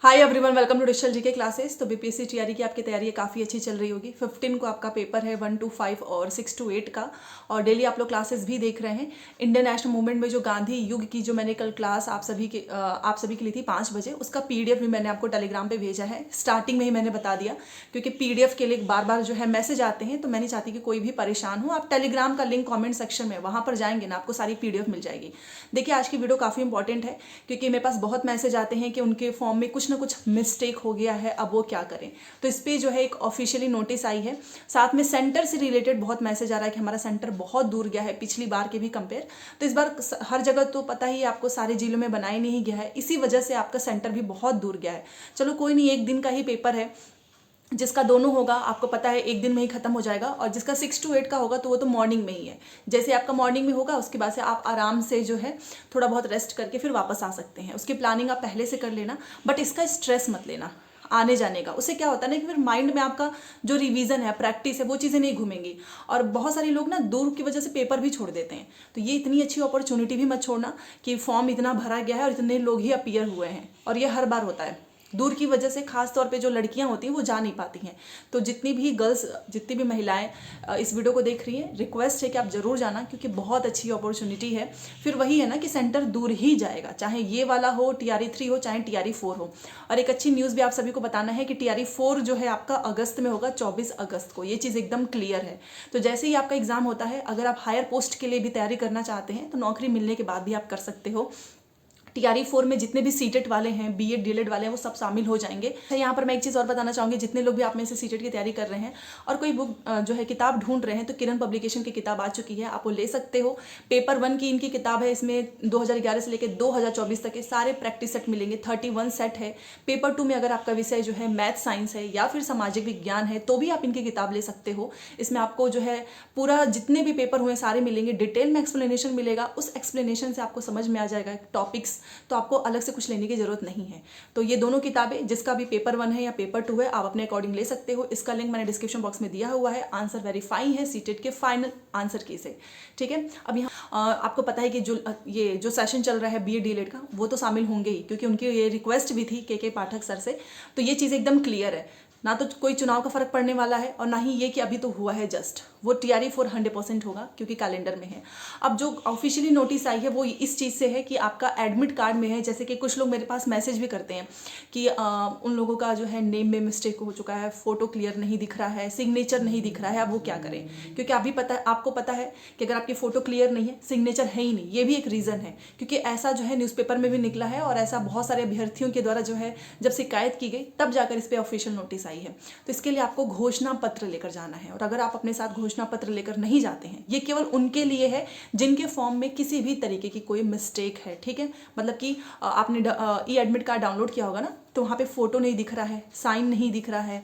Hi everyone, welcome to digital GK classes. तो BPSC TRE की आपकी तैयारी काफ़ी अच्छी चल रही होगी। 15 को आपका पेपर है 1 to 5 और 6 to 8 का, और डेली आप लोग क्लासेस भी देख रहे हैं। इंडियन नेशनल मूवमेंट में जो गांधी युग की जो मैंने कल क्लास आप सभी की ली थी 5 बजे, उसका पीडीएफ भी मैंने आपको टेलीग्राम पे भेजा है। स्टार्टिंग में ही मैंने बता दिया, क्योंकि पीडीएफ के लिए बार बार जो है मैसेज आते हैं, तो मैं नहीं चाहती कि कोई भी परेशान हो। आप टेलीग्राम का लिंक कॉमेंट सेक्शन में वहाँ पर जाएंगे ना, आपको सारी पीडीएफ मिल जाएगी। देखिए, आज की वीडियो काफ़ी इंपॉर्टेंट है, क्योंकि मेरे पास बहुत मैसेज आते हैं कि उनके फॉर्म में कुछ ना कुछ मिस्टेक हो गया है, अब वो क्या करें। तो इस पे जो है एक ऑफिशियली नोटिस आई है, साथ में सेंटर से रिलेटेड बहुत मैसेज आ रहा है कि हमारा सेंटर बहुत दूर गया है पिछली बार के भी कंपेयर। तो इस बार हर जगह तो पता ही आपको सारे जिलों में बनाया नहीं गया है, इसी वजह से आपका सेंटर भी बहुत दूर गया है। चलो कोई नहीं, एक दिन का ही पेपर है, जिसका दोनों होगा आपको पता है एक दिन में ही खत्म हो जाएगा, और जिसका 6 to 8 का होगा तो वो तो मॉर्निंग में ही है। जैसे आपका मॉर्निंग में होगा, उसके बाद से आप आराम से जो है थोड़ा बहुत रेस्ट करके फिर वापस आ सकते हैं। उसकी प्लानिंग आप पहले से कर लेना, बट इसका स्ट्रेस मत लेना आने जाने का। उससे क्या होता है ना कि फिर माइंड में आपका जो रिवीजन है, प्रैक्टिस है, वो चीज़ें नहीं घूमेंगी। और बहुत सारे लोग ना दूर की वजह से पेपर भी छोड़ देते हैं। तो ये इतनी अच्छी अपॉर्चुनिटी भी मत छोड़ना कि फॉर्म इतना भरा गया है और इतने लोग ही अपीयर हुए हैं, और ये हर बार होता है। दूर की वजह से खास तौर पे जो लड़कियां होती हैं वो जा नहीं पाती हैं। तो जितनी भी गर्ल्स, जितनी भी महिलाएं इस वीडियो को देख रही हैं, रिक्वेस्ट है कि आप जरूर जाना, क्योंकि बहुत अच्छी अपॉर्चुनिटी है। फिर वही है ना कि सेंटर दूर ही जाएगा, चाहे ये वाला हो TRE 3 हो, चाहे TRE 4 हो। और एक अच्छी न्यूज़ भी आप सभी को बताना है कि TRE 4 जो है आपका अगस्त में होगा, 24 अगस्त को। ये चीज़ एकदम क्लियर है। तो जैसे ही आपका एग्जाम होता है, अगर आप हायर पोस्ट के लिए भी तैयारी करना चाहते हैं, तो नौकरी मिलने के बाद भी आप कर सकते हो। TRE 4 में जितने भी सीटेट वाले हैं, BEd DLEd वाले हैं, वो सब शामिल हो जाएंगे। यहाँ पर मैं एक चीज़ और बताना चाहूँगी, जितने लोग भी आप में से सीटेट की तैयारी कर रहे हैं और कोई बुक जो है किताब ढूंढ रहे हैं, तो किरण पब्लिकेशन की किताब आ चुकी है, आप वो ले सकते हो। पेपर 1 की इनकी किताब है, इसमें 2011 से लेकर 2024 तक के सारे प्रैक्टिस सेट मिलेंगे, 31 सेट है। पेपर 2 में अगर आपका विषय जो है मैथ साइंस है या फिर सामाजिक विज्ञान है, तो भी आप इनकी किताब ले सकते हो। इसमें आपको जो है पूरा जितने भी पेपर हुए सारे मिलेंगे, डिटेल में एक्सप्लेनेशन मिलेगा। उस एक्सप्लेनेशन से आपको समझ में आ जाएगा टॉपिक्स, तो आपको अलग से कुछ लेने की जरूरत नहीं है। तो ये दोनों किताबें, जिसका भी पेपर 1 है या पेपर 2 है, आप अपने अकॉर्डिंग ले सकते हो। इसका लिंक मैंने डिस्क्रिप्शन बॉक्स में दिया हुआ है। आंसर वेरीफाई है सीटेट के फाइनल आंसर की से, ठीक है। अब यहाँ आपको पता है कि जो सेशन चल रहा है BEd DLEd का, वो तो शामिल होंगे ही, क्योंकि उनकी ये रिक्वेस्ट भी थी के पाठक सर से। तो ये चीज़ एकदम क्लियर है, ना तो कोई चुनाव का फर्क पड़ने वाला है, और ना ही ये कि अभी तो हुआ है जस्ट। वो TRE 4 100% होगा, क्योंकि कैलेंडर में है। अब जो ऑफिशियली नोटिस आई है वो इस चीज़ से है कि आपका एडमिट कार्ड में है, जैसे कि कुछ लोग मेरे पास मैसेज भी करते हैं कि उन लोगों का जो है नेम में मिस्टेक हो चुका है, फोटो क्लियर नहीं दिख रहा है, सिग्नेचर नहीं दिख रहा है, अब वो क्या करें। क्योंकि आपको पता है कि अगर आपकी फोटो क्लियर नहीं है, सिग्नेचर है ही नहीं, ये भी एक रीज़न है। क्योंकि ऐसा जो है न्यूज़पेपर में भी निकला है, और ऐसा बहुत सारे अभ्यर्थियों के द्वारा जो है जब शिकायत की गई, तब जाकर इस पर ऑफिशियल नोटिस आई है। तो इसके लिए आपको घोषणा पत्र लेकर जाना है, और अगर आप अपने साथ घोषणा पत्र लेकर नहीं जाते हैं, ये केवल उनके लिए है जिनके फॉर्म में किसी भी तरीके की कोई मिस्टेक है, ठीक है। मतलब कि आपने एडमिट कार्ड डाउनलोड किया होगा ना, तो वहाँ पे फोटो नहीं दिख रहा है, साइन नहीं दिख रहा है,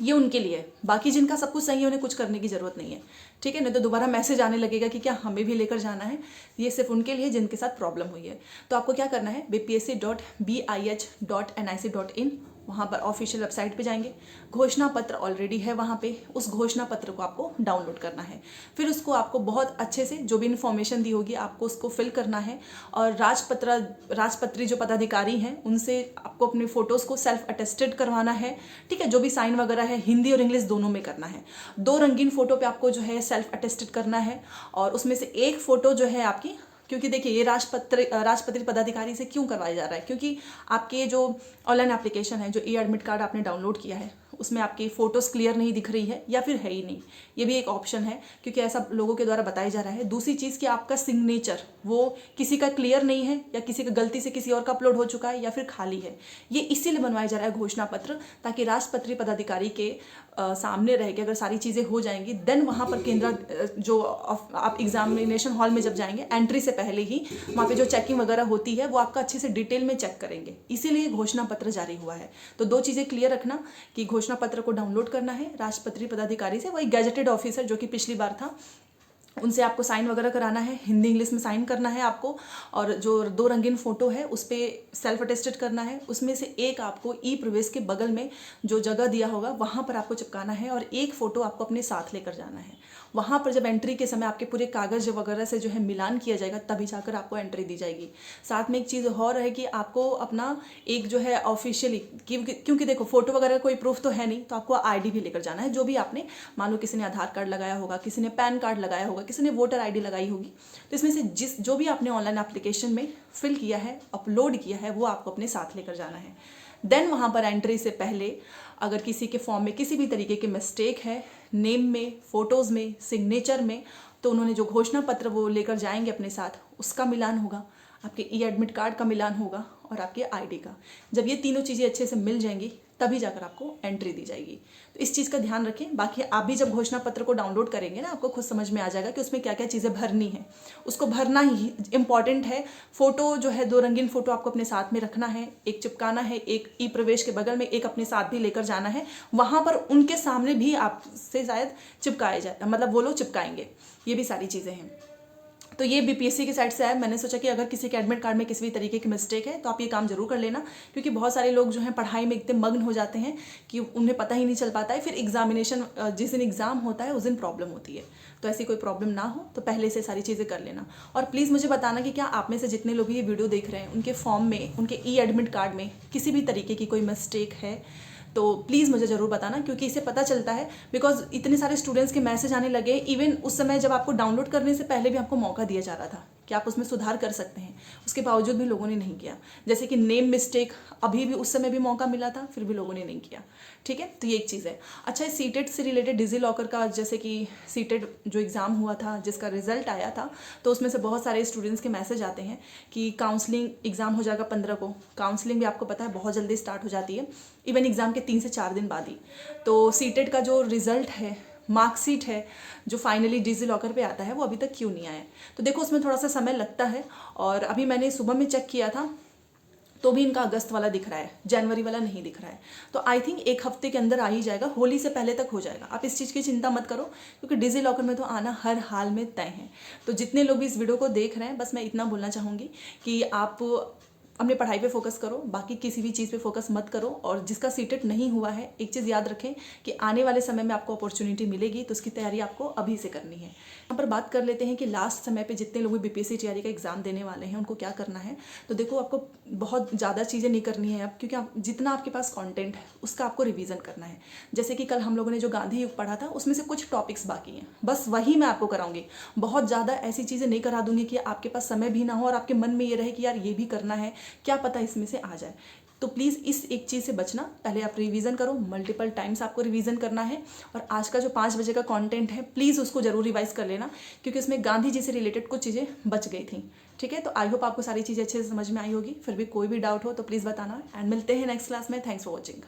ये उनके लिए है। बाकी जिनका सब कुछ सही है, उन्हें कुछ करने की जरूरत नहीं है, ठीक है। नहीं तो दोबारा मैसेज आने लगेगा कि क्या हमें भी लेकर जाना है। ये सिर्फ उनके लिए जिनके साथ प्रॉब्लम हुई है। तो आपको क्या करना है, bpsc.bih.nic.in, वहाँ पर ऑफिशियल वेबसाइट पे जाएंगे। घोषणा पत्र ऑलरेडी है वहाँ पे, उस घोषणा पत्र को आपको डाउनलोड करना है। फिर उसको आपको बहुत अच्छे से जो भी इन्फॉर्मेशन दी होगी, आपको उसको फिल करना है। और राजपत्री जो पदाधिकारी हैं, उनसे आपको अपने फ़ोटोज़ को सेल्फ अटेस्टेड करवाना है, ठीक है। जो भी साइन वगैरह है, हिंदी और इंग्लिश दोनों में करना है। 2 रंगीन फ़ोटो पे आपको जो है सेल्फ अटेस्टेड करना है, और उसमें से एक फ़ोटो जो है आपकी, क्योंकि देखिए ये राजपत्रित पदाधिकारी से क्यों करवाया जा रहा है, क्योंकि आपके जो ऑनलाइन एप्लीकेशन है, जो एडमिट कार्ड आपने डाउनलोड किया है, उसमें आपकी फ़ोटोज़ क्लियर नहीं दिख रही है, या फिर है ही नहीं। ये भी एक ऑप्शन है, क्योंकि ऐसा लोगों के द्वारा बताया जा रहा है। दूसरी चीज़ कि आपका सिग्नेचर वो किसी का क्लियर नहीं है, या किसी का गलती से किसी और का अपलोड हो चुका है, या फिर खाली है। ये इसीलिए बनवाया जा रहा है घोषणा पत्र, ताकि राजपत्रित पदाधिकारी के सामने रह के अगर सारी चीज़ें हो जाएंगी, देन वहाँ पर केंद्र जो आप एग्जामिनेशन हॉल में जब जाएंगे, एंट्री से पहले ही वहाँ पे जो चेकिंग वगैरह होती है, वो आपका अच्छे से डिटेल में चेक करेंगे। इसीलिए घोषणा पत्र जारी हुआ है। तो 2 चीज़ें क्लियर रखना कि घोषणा पत्र को डाउनलोड करना है राजपत्रित पदाधिकारी से, वही गैजेटेड ऑफिसर जो कि पिछली बार था, उनसे आपको साइन वगैरह कराना है, हिंदी इंग्लिश में साइन करना है आपको। और जो 2 रंगीन फ़ोटो है, उस पर सेल्फ अटेस्टेड करना है। उसमें से एक आपको प्रवेश के बगल में जो जगह दिया होगा, वहाँ पर आपको चिपकाना है, और एक फ़ोटो आपको अपने साथ लेकर जाना है। वहाँ पर जब एंट्री के समय आपके पूरे कागज़ वगैरह से जो है मिलान किया जाएगा, तभी जाकर आपको एंट्री दी जाएगी। साथ में एक चीज़ और है कि आपको अपना एक जो है ऑफिशियली, क्योंकि देखो फ़ोटो वगैरह कोई प्रूफ तो है नहीं, तो आपको आईडी भी लेकर जाना है। जो भी आपने, मान लो किसी ने आधार कार्ड लगाया होगा, किसी ने पैन कार्ड लगाया होगा, किसी ने वोटर आईडी लगाई होगी, तो इसमें से जो भी आपने ऑनलाइन एप्लीकेशन में फिल किया है, अपलोड किया है, वो आपको अपने साथ लेकर जाना है। देन वहाँ पर एंट्री से पहले अगर किसी के फॉर्म में किसी भी तरीके की मिस्टेक है, नेम में, फ़ोटोज़ में, सिग्नेचर में, तो उन्होंने जो घोषणा पत्र वो लेकर जाएंगे अपने साथ, उसका मिलान होगा, आपके ई एडमिट कार्ड का मिलान होगा और आपके आईडी का। जब ये तीनों चीज़ें अच्छे से मिल जाएंगी, तभी जाकर आपको एंट्री दी जाएगी। तो इस चीज़ का ध्यान रखें। बाकी आप भी जब घोषणा पत्र को डाउनलोड करेंगे ना, आपको खुद समझ में आ जाएगा कि उसमें क्या क्या चीज़ें भरनी है। उसको भरना ही इम्पॉर्टेंट है। फ़ोटो जो है, 2 रंगीन फ़ोटो आपको अपने साथ में रखना है, एक चिपकाना है, एक ई प्रवेश के बगल में, एक अपने साथ भी लेकर जाना है। वहाँ पर उनके सामने भी आपसे शायद चिपकाए जाए, मतलब वो लोग चिपकाएंगे। ये भी सारी चीज़ें हैं। तो ये बीपीएससी की साइड से आया। मैंने सोचा कि अगर किसी के एडमिट कार्ड में किसी भी तरीके की मिस्टेक है तो आप ये काम जरूर कर लेना, क्योंकि बहुत सारे लोग जो हैं पढ़ाई में इतने मग्न हो जाते हैं कि उन्हें पता ही नहीं चल पाता है। फिर एग्जामिनेशन, जिस दिन एग्ज़ाम होता है उस दिन प्रॉब्लम होती है। तो ऐसी कोई प्रॉब्लम ना हो तो पहले से सारी चीज़ें कर लेना। और प्लीज़ मुझे बताना कि क्या आप में से जितने लोग ये वीडियो देख रहे हैं, उनके फॉर्म में, उनके ई एडमिट कार्ड में किसी भी तरीके की कोई मिस्टेक है, तो प्लीज़ मुझे ज़रूर बताना, क्योंकि इससे पता चलता है। बिकॉज इतने सारे स्टूडेंट्स के मैसेज आने लगे, इवन उस समय जब आपको डाउनलोड करने से पहले भी आपको मौका दिया जा रहा था कि आप उसमें सुधार कर सकते हैं, उसके बावजूद भी लोगों ने नहीं किया। जैसे कि नेम मिस्टेक, अभी भी उस समय भी मौका मिला था, फिर भी लोगों ने नहीं किया। ठीक है, तो ये एक चीज़ है। अच्छा, सीटेट से रिलेटेड डिजी लॉकर का, जैसे कि सीटेट जो एग्ज़ाम हुआ था, जिसका रिजल्ट आया था, तो उसमें से बहुत सारे स्टूडेंट्स के मैसेज आते हैं कि काउंसलिंग एग्ज़ाम हो जाएगा 15 को। काउंसलिंग भी आपको पता है बहुत जल्दी स्टार्ट हो जाती है, इवन एग्ज़ाम के 3 से 4 दिन बाद ही। तो सीटेट का जो रिज़ल्ट है, मार्कशीट है, जो फाइनली डिजी लॉकर पे आता है, वो अभी तक क्यों नहीं आया है? तो देखो, उसमें थोड़ा सा समय लगता है। और अभी मैंने सुबह में चेक किया था तो भी इनका अगस्त वाला दिख रहा है, जनवरी वाला नहीं दिख रहा है। तो आई थिंक 1 हफ्ते के अंदर आ ही जाएगा, होली से पहले तक हो जाएगा। आप इस चीज़ की चिंता मत करो, क्योंकि डिजी लॉकर में तो आना हर हाल में तय है। तो जितने लोग भी इस वीडियो को देख रहे हैं, बस मैं इतना बोलना चाहूँगी कि आप अपने पढ़ाई पे फोकस करो, बाकी किसी भी चीज़ पे फोकस मत करो। और जिसका सीटेट नहीं हुआ है, एक चीज़ याद रखें कि आने वाले समय में आपको अपॉर्चुनिटी मिलेगी, तो उसकी तैयारी आपको अभी से करनी है। यहाँ पर बात कर लेते हैं कि लास्ट समय पे जितने लोग भी बीपीएससी टीआरई का एग्ज़ाम देने वाले हैं, उनको क्या करना है। तो देखो, आपको बहुत ज़्यादा चीज़ें नहीं करनी है अब, क्योंकि आप जितना आपके पास कॉन्टेंट है उसका आपको रिविज़न करना है। जैसे कि कल हम लोगों ने जो गांधी युग पढ़ा था, उसमें से कुछ टॉपिक्स बाकी हैं, बस वही मैं आपको कराऊंगी। बहुत ज़्यादा ऐसी चीज़ें नहीं करा दूंगी कि आपके पास समय भी ना हो और आपके मन में ये रहे कि यार ये भी करना है, क्या पता इसमें से आ जाए। तो प्लीज़ इस एक चीज़ से बचना। पहले आप रिवीजन करो, मल्टीपल टाइम्स आपको रिवीजन करना है। और आज का जो 5 बजे का कंटेंट है, प्लीज़ उसको जरूर रिवाइज कर लेना, क्योंकि उसमें गांधी जी से रिलेटेड कुछ चीज़ें बच गई थी। ठीक है, तो आई होप आपको सारी चीज़ें अच्छे से समझ में आई होगी। फिर भी कोई भी डाउट हो तो प्लीज़ बताना, एंड मिलते हैं नेक्स्ट क्लास में। Thanks for watching.